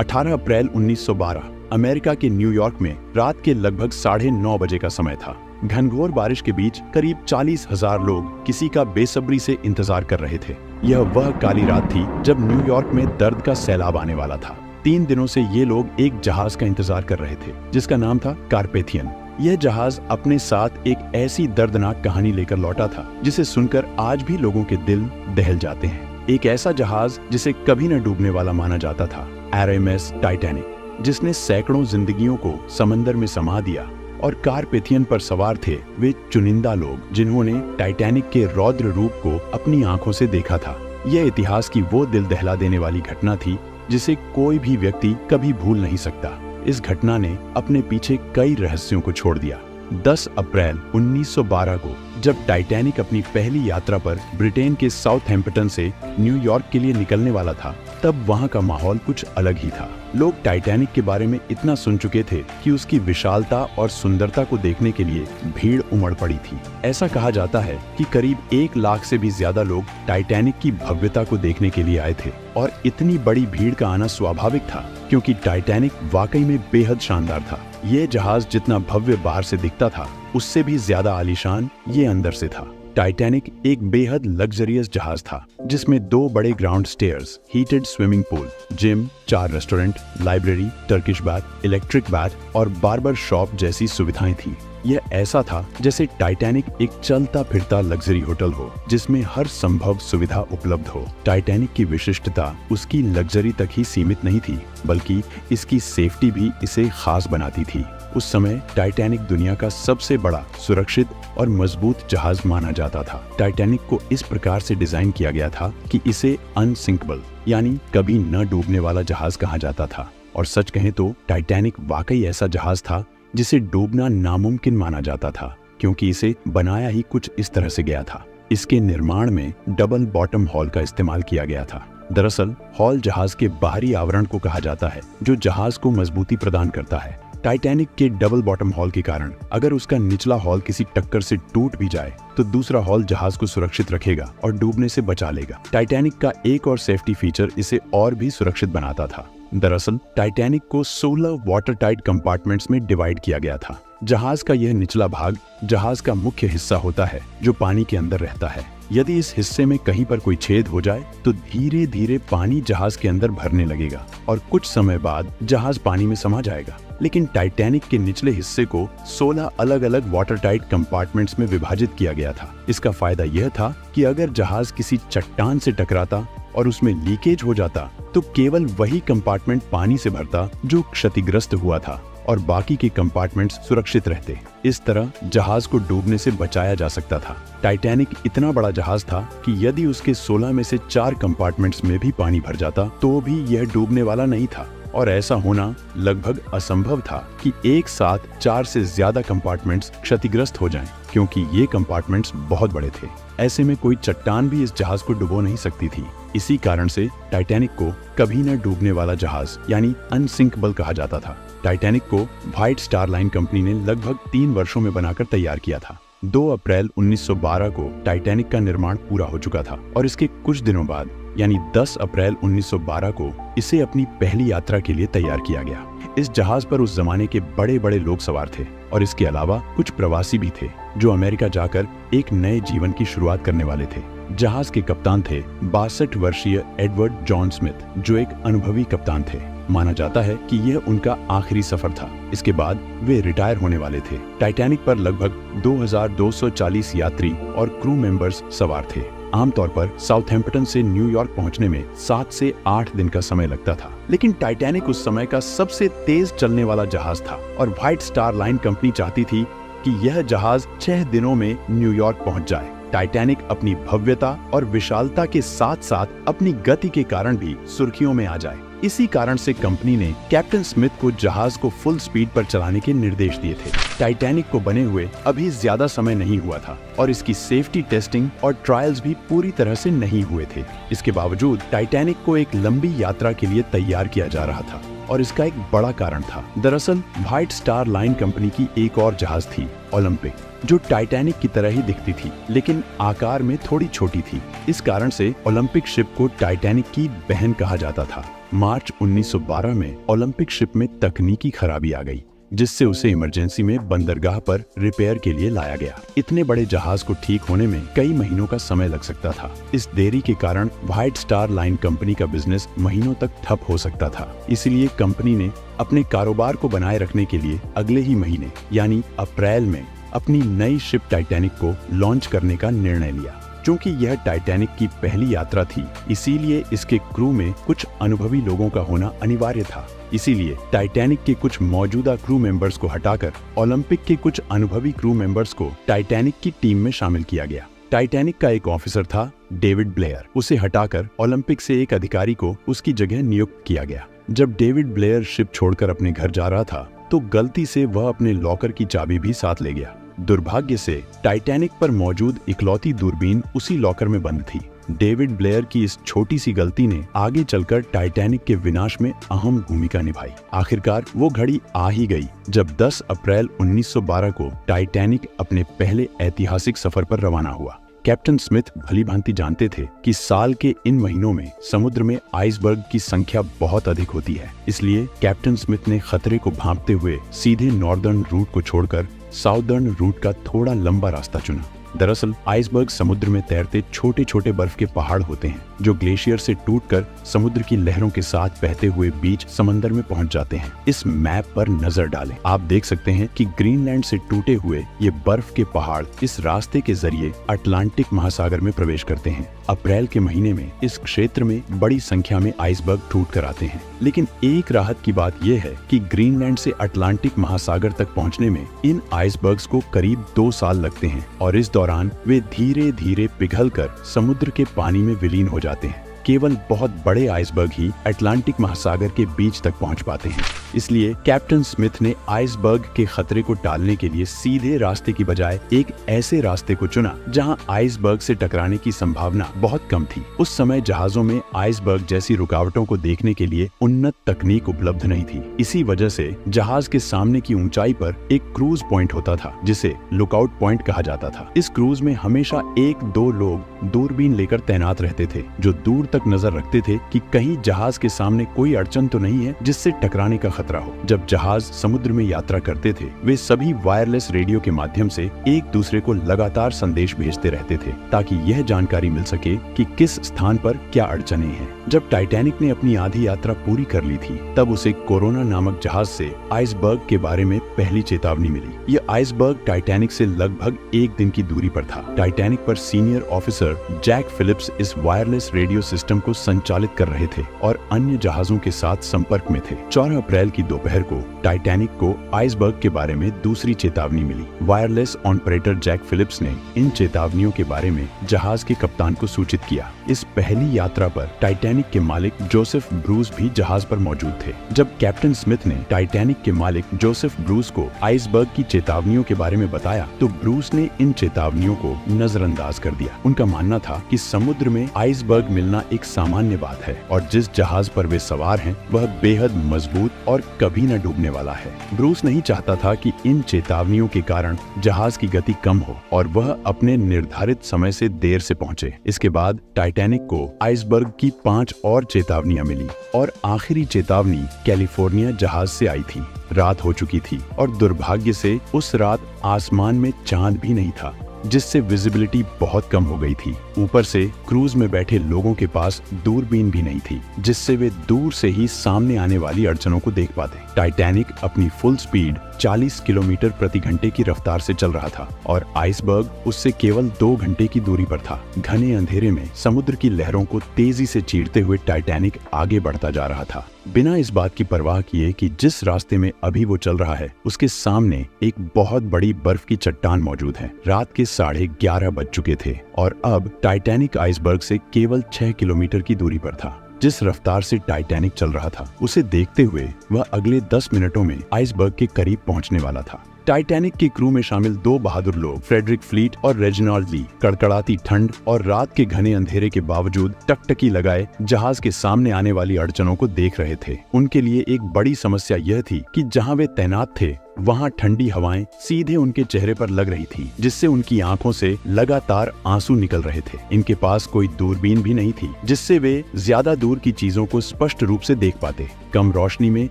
18 अप्रैल 1912 America के New York में रात के लगभग 9:30 बजे का समय था। घनघोर बारिश के बीच करीब 40,000 लोग किसी का बेसब्री से इंतजार कर रहे थे। यह वह काली रात थी जब न्यूयॉर्क में दर्द का सैलाब आने वाला था। 3 दिनों से ये लोग एक जहाज का इंतजार कर रहे थे जिसका नाम था कारपेथियन। यह जहाज अपने साथ एक ऐसी दर्दनाक कहानी लेकर लौटा था जिसे सुनकर आज भी लोगों के दिल दहल जाते हैं। एक ऐसा जहाज जिसे कभी न डूबने वाला माना जाता था, RMS टाइटैनिक, जिसने सैकड़ों जिंदगियों को समंदर में समा दिया। और कारपेथियन पर सवार थे वे चुनिंदा लोग जिन्होंने टाइटैनिक के रौद्र रूप को अपनी आंखों से देखा था। यह इतिहास की वो दिल दहला देने वाली घटना थी जिसे कोई भी व्यक्ति कभी भूल नहीं सकता। इस घटना ने अपने पीछे कई रहस्यों को छोड़ दिया। 10 अप्रैल 1912 को जब टाइटैनिक अपनी पहली यात्रा पर ब्रिटेन के साउथहैम्पटन से न्यूयॉर्क के लिए निकलने वाला था, तब वहां का माहौल कुछ अलग ही था। लोग टाइटैनिक के बारे में इतना सुन चुके थे कि उसकी विशालता और सुंदरता को देखने के लिए भीड़ उमड़ पड़ी थी। ऐसा कहा जाता है कि करीब 1 लाख से भी ज्यादा लोग टाइटैनिक की भव्यता को देखने के लिए आए थे। और इतनी बड़ी भीड़ का आना स्वाभाविक था क्योंकि टाइटैनिक वाकई में बेहद शानदार था। ये जहाज जितना भव्य बाहर से दिखता था, उससे भी ज्यादा आलीशान ये अंदर से था। टाइटैनिक एक बेहद लग्जरियस जहाज था जिसमें 2 बड़े ground stairs, heated swimming pool, gym, 4 restaurant, library, Turkish bath, electric bath और बार्बर शॉप जैसी सुविधाएं थी। यह ऐसा था जैसे टाइटैनिक एक चलता फिरता लग्जरी होटल हो जिसमें हर संभव सुविधा उपलब्ध हो। टाइटैनिक की विशिष्टता उसकी लग्जरी तक ही सीमित नहीं थी, बल्कि इसकी सेफ्टी भी इसे खास बनाती थी। उस समय टाइटैनिक दुनिया का सबसे बड़ा, सुरक्षित और मजबूत जहाज माना जाता था। टाइटैनिक को इस प्रकार से डिजाइन किया गया था कि इसे अनसिंकेबल यानी कभी न डूबने वाला जहाज कहा जाता था। और सच कहें तो टाइटैनिक वाकई ऐसा जहाज था जिसे डूबना नामुमकिन माना जाता था, क्योंकि इसे बनाया ही कुछ इस तरह से गया था। इसके निर्माण में डबल बॉटम हॉल का इस्तेमाल किया गया था। दरअसल हॉल जहाज के बाहरी आवरण को कहा जाता है जो जहाज को मजबूती प्रदान करता है। टाइटैनिक के डबल बॉटम हॉल के कारण अगर उसका निचला हॉल किसी टक्कर से टूट भी जाए तो दूसरा हॉल जहाज को सुरक्षित रखेगा और डूबने से बचा लेगा। टाइटैनिक का एक और सेफ्टी फीचर इसे और भी सुरक्षित बनाता था। दरअसल टाइटैनिक को 16 वाटर टाइट कंपार्टमेंट्स में डिवाइड किया गया था। जहाज का यह निचला भाग जहाज का मुख्य हिस्सा होता है जो पानी के अंदर रहता है। यदि इस हिस्से में कहीं पर कोई छेद हो जाए तो धीरे धीरे पानी जहाज के अंदर भरने लगेगा और कुछ समय बाद जहाज पानी में समा जाएगा। लेकिन टाइटैनिक के निचले हिस्से को 16 अलग अलग वाटर टाइट कंपार्टमेंट्स में विभाजित किया गया था। इसका फायदा यह था कि अगर जहाज किसी चट्टान से टकराता और उसमें लीकेज हो जाता तो केवल वही कंपार्टमेंट पानी से भरता जो क्षतिग्रस्त हुआ था और बाकी के कंपार्टमेंट्स सुरक्षित रहते। इस तरह जहाज को डूबने से बचाया जा सकता था। टाइटैनिक इतना बड़ा जहाज था कि यदि उसके 16 में से 4 कंपार्टमेंट्स में भी पानी भर जाता तो भी यह डूबने वाला नहीं था। और ऐसा होना लगभग असंभव था कि एक साथ 4 से ज्यादा कंपार्टमेंट्स क्षतिग्रस्त हो जाएं, क्योंकि ये कंपार्टमेंट्स बहुत बड़े थे। ऐसे में कोई चट्टान भी इस जहाज को डुबो नहीं सकती थी। इसी कारण से टाइटैनिक को कभी न डूबने वाला जहाज यानी अनसिंकेबल कहा जाता था। टाइटैनिक को व्हाइट स्टार लाइन कंपनी ने लगभग 3 वर्षों में बनाकर तैयार किया था। 2 अप्रैल 1912 को टाइटैनिक का निर्माण पूरा हो चुका था और इसके कुछ दिनों बाद यानी 10 अप्रैल 1912 को इसे अपनी पहली यात्रा के लिए तैयार किया गया। इस जहाज पर उस जमाने के बड़े बड़े लोग सवार थे और इसके अलावा कुछ प्रवासी भी थे जो अमेरिका जाकर एक नए जीवन की शुरुआत करने वाले थे। जहाज के कप्तान थे 62 वर्षीय एडवर्ड जॉन स्मिथ, जो एक अनुभवी कप्तान थे। माना जाता है कि यह उनका आखिरी सफर था। इसके बाद वे रिटायर होने वाले थे। टाइटैनिक पर लगभग 2240 यात्री और क्रू मेंबर्स सवार थे। आमतौर पर साउथहैम्पटन से न्यूयॉर्क पहुंचने में 7 से 8 दिन का समय लगता था, लेकिन टाइटैनिक उस समय का सबसे तेज चलने वाला जहाज था और व्हाइट स्टार लाइन कंपनी चाहती थी कि यह जहाज 6 दिनों में न्यूयॉर्क पहुंच जाए। टाइटैनिक अपनी भव्यता और विशालता के साथ साथ अपनी गति के कारण भी सुर्खियों में आ जाए। इसी कारण से कंपनी ने कैप्टन स्मिथ को जहाज को फुल स्पीड पर चलाने के निर्देश दिए थे। टाइटैनिक को बने हुए अभी ज्यादा समय नहीं हुआ था और इसकी सेफ्टी टेस्टिंग और ट्रायल्स भी पूरी तरह से नहीं हुए थे। इसके बावजूद टाइटैनिक को एक लंबी यात्रा के लिए तैयार किया जा रहा था और इसका एक बड़ा कारण था। दरअसल व्हाइट स्टार लाइन कंपनी की एक और जहाज थी, ओलंपिक। जो टाइटैनिक की तरह ही दिखती थी, लेकिन आकार में थोड़ी छोटी थी। इस कारण से ओलंपिक शिप को टाइटैनिक की बहन कहा जाता था। मार्च 1912 में ओलंपिक शिप में तकनीकी खराबी आ गई, जिससे उसे इमरजेंसी में बंदरगाह पर रिपेयर के लिए लाया गया। इतने बड़े जहाज को ठीक होने में कई महीनों का समय लग सकता था। इस देरी के कारण व्हाइट स्टार लाइन कंपनी का बिजनेस महीनों तक ठप हो सकता था। इसलिए कंपनी ने अपने कारोबार को बनाए रखने के लिए अगले ही महीने यानी अप्रैल में अपनी नई शिप टाइटैनिक को लॉन्च करने का निर्णय लिया। क्योंकि यह टाइटैनिक की पहली यात्रा थी, इसीलिए इसके क्रू में कुछ अनुभवी लोगों का होना अनिवार्य था। इसीलिए टाइटैनिक के कुछ मौजूदा क्रू मेंबर्स को हटाकर ओलंपिक के कुछ अनुभवी क्रू मेंबर्स को टाइटैनिक की टीम में शामिल किया गया। टाइटैनिक का एक ऑफिसर था डेविड ब्लेयर। उसे हटाकर ओलंपिक से एक अधिकारी को उसकी जगह नियुक्त किया गया। जब डेविड ब्लेयर शिप छोड़कर अपने घर जा रहा था, तो गलती से वह अपने लॉकर की चाबी भी साथ ले गया। दुर्भाग्य से टाइटैनिक पर मौजूद इकलौती दूरबीन उसी लॉकर में बंद थी। डेविड ब्लेयर की इस छोटी सी गलती ने आगे चलकर टाइटैनिक के विनाश में अहम भूमिका निभाई। आखिरकार वो घड़ी आ ही गई जब 10 अप्रैल 1912 को टाइटैनिक अपने पहले ऐतिहासिक सफर पर रवाना हुआ। कैप्टन स्मिथ भलीभांति जानते थे कि साल के इन महीनों में समुद्र में आइसबर्ग की संख्या बहुत अधिक होती है। इसलिए कैप्टन स्मिथ ने खतरे को भांपते हुए सीधे नॉर्दर्न रूट को छोड़कर साउदर्न रूट का थोड़ा लंबा रास्ता चुना। दरअसल आइसबर्ग समुद्र में तैरते छोटे छोटे बर्फ के पहाड़ होते हैं, जो ग्लेशियर से टूटकर समुद्र की लहरों के साथ बहते हुए बीच समंदर में पहुंच जाते हैं। इस मैप पर नजर डालें। आप देख सकते हैं कि ग्रीनलैंड से टूटे हुए ये बर्फ के पहाड़ इस रास्ते के जरिए अटलांटिक महासागर में प्रवेश करते हैं। अप्रैल के महीने में इस क्षेत्र में बड़ी संख्या में आइसबर्ग टूट कर आते हैं। लेकिन एक राहत की बात यह है कि ग्रीनलैंड से अटलांटिक महासागर तक पहुंचने में इन आइसबर्ग्स को करीब 2 साल लगते हैं और इस दौरान वे धीरे धीरे पिघलकर समुद्र के पानी में विलीन हो जाते हैं। केवल बहुत बड़े आइसबर्ग ही अटलांटिक महासागर के बीच तक पहुंच पाते हैं। इसलिए कैप्टन स्मिथ ने आइसबर्ग के खतरे को टालने के लिए सीधे रास्ते की बजाय एक ऐसे रास्ते को चुना जहां आइसबर्ग से टकराने की संभावना बहुत कम थी। उस समय जहाजों में आइसबर्ग जैसी रुकावटों को देखने के लिए उन्नत तकनीक उपलब्ध नहीं थी। इसी वजह से जहाज के सामने की ऊंचाई पर एक क्रूज पॉइंट होता था, जिसे लुकआउट पॉइंट कहा जाता था। इस क्रूज में हमेशा 1-2 लोग दूरबीन लेकर तैनात रहते थे, जो दूर तक नजर रखते थे कि कहीं जहाज के सामने कोई अड़चन तो नहीं है जिससे टकराने का खतरा हो। जब जहाज समुद्र में यात्रा करते थे, वे सभी वायरलेस रेडियो के माध्यम से एक दूसरे को लगातार संदेश भेजते रहते थे, ताकि यह जानकारी मिल सके कि किस स्थान पर क्या अड़चने हैं। जब टाइटैनिक ने अपनी आधी यात्रा पूरी कर ली थी, तब उसे कोरोना नामक जहाज से आइसबर्ग के बारे में पहली चेतावनी मिली। यह आइसबर्ग टाइटैनिक से लगभग 1 दिन की दूरी पर था। टाइटैनिक पर सीनियर ऑफिसर जैक फिलिप्स इस वायरलेस रेडियो सिस्टम को संचालित कर रहे थे और अन्य जहाजों के साथ संपर्क में थे। 4 अप्रैल की दोपहर को टाइटैनिक को आइसबर्ग के बारे में दूसरी चेतावनी मिली। वायरलेस ऑपरेटर जैक फिलिप्स ने इन चेतावनियों के बारे में जहाज के कप्तान को सूचित किया। इस पहली यात्रा पर टाइटैनिक के मालिक जोसेफ ब्रूस भी जहाज पर मौजूद थे। जब कैप्टन स्मिथ ने टाइटैनिक के मालिक जोसेफ ब्रूस को आइसबर्ग की चेतावनियों के बारे में बताया, तो ब्रूस ने इन चेतावनियों को नजरअंदाज कर दिया। उनका मानना था कि समुद्र में आइसबर्ग मिलना एक सामान्य बात है और जिस जहाज पर वे सवार हैं वह बेहद मजबूत और कभी न डूबने वाला है। ब्रूस नहीं चाहता था कि इन चेतावनियों के कारण जहाज की गति कम हो और वह अपने निर्धारित समय से देर से पहुंचे। इसके बाद टाइटैनिक को आइसबर्ग की 5 और चेतावनियां मिली और आखिरी चेतावनी कैलिफोर्निया जहाज से आई थी। रात हो चुकी थी और दुर्भाग्य से उस रात आसमान में चांद भी नहीं था, जिससे विजिबिलिटी बहुत कम हो गई थी। ऊपर से क्रूज में बैठे लोगों के पास दूरबीन भी नहीं थी, जिससे वे दूर से ही सामने आने वाली अड़चनों को देख पाते। टाइटैनिक अपनी फुल स्पीड 40 किलोमीटर प्रति घंटे की रफ्तार से चल रहा था और आइसबर्ग उससे केवल 2 घंटे की दूरी पर था। घने अंधेरे में समुद्र की लहरों को तेजी से चीरते हुए टाइटैनिक आगे बढ़ता जा रहा था, बिना इस बात की परवाह किए कि जिस रास्ते में अभी वो चल रहा है उसके सामने एक बहुत बड़ी बर्फ की चट्टान मौजूद है। रात के 11:30 बज चुके थे और अब टाइटैनिक आइसबर्ग से केवल 6 किलोमीटर की दूरी पर था। जिस रफ्तार से टाइटैनिक चल रहा था, उसे देखते हुए वह अगले 10 मिनटों में आइसबर्ग के करीब पहुंचने वाला था। टाइटैनिक के क्रू में शामिल 2 बहादुर लोग, फ्रेडरिक फ्लीट और रेजिनाल्ड ली, कड़कड़ाती ठंड और रात के घने अंधेरे के बावजूद टकटकी लगाए जहाज के सामने आने वाली अड़चनों को देख रहे थे। उनके लिए एक बड़ी समस्या यह थी कि जहां वे तैनात थे वहाँ ठंडी हवाएं सीधे उनके चेहरे पर लग रही थी, जिससे उनकी आंखों से लगातार आंसू निकल रहे थे। इनके पास कोई दूरबीन भी नहीं थी, जिससे वे ज्यादा दूर की चीजों को स्पष्ट रूप से देख पाते। कम रोशनी में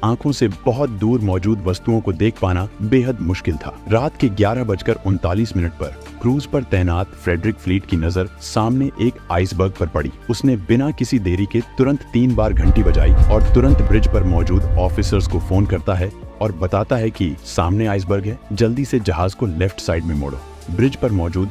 आंखों से बहुत दूर मौजूद वस्तुओं को देख पाना बेहद मुश्किल था। रात के 11:39 पर क्रूज पर तैनात फ्रेडरिक फ्लीट की नजर सामने एक आइसबर्ग पर पड़ी। उसने बिना किसी देरी के तुरंत 3 बार घंटी बजाई और तुरंत ब्रिज पर मौजूद ऑफिसर्स को फोन करता है और बताता है कि सामने आइसबर्ग है, जल्दी से जहाज को लेफ्ट साइड में मोड़ो। ब्रिज पर मौजूद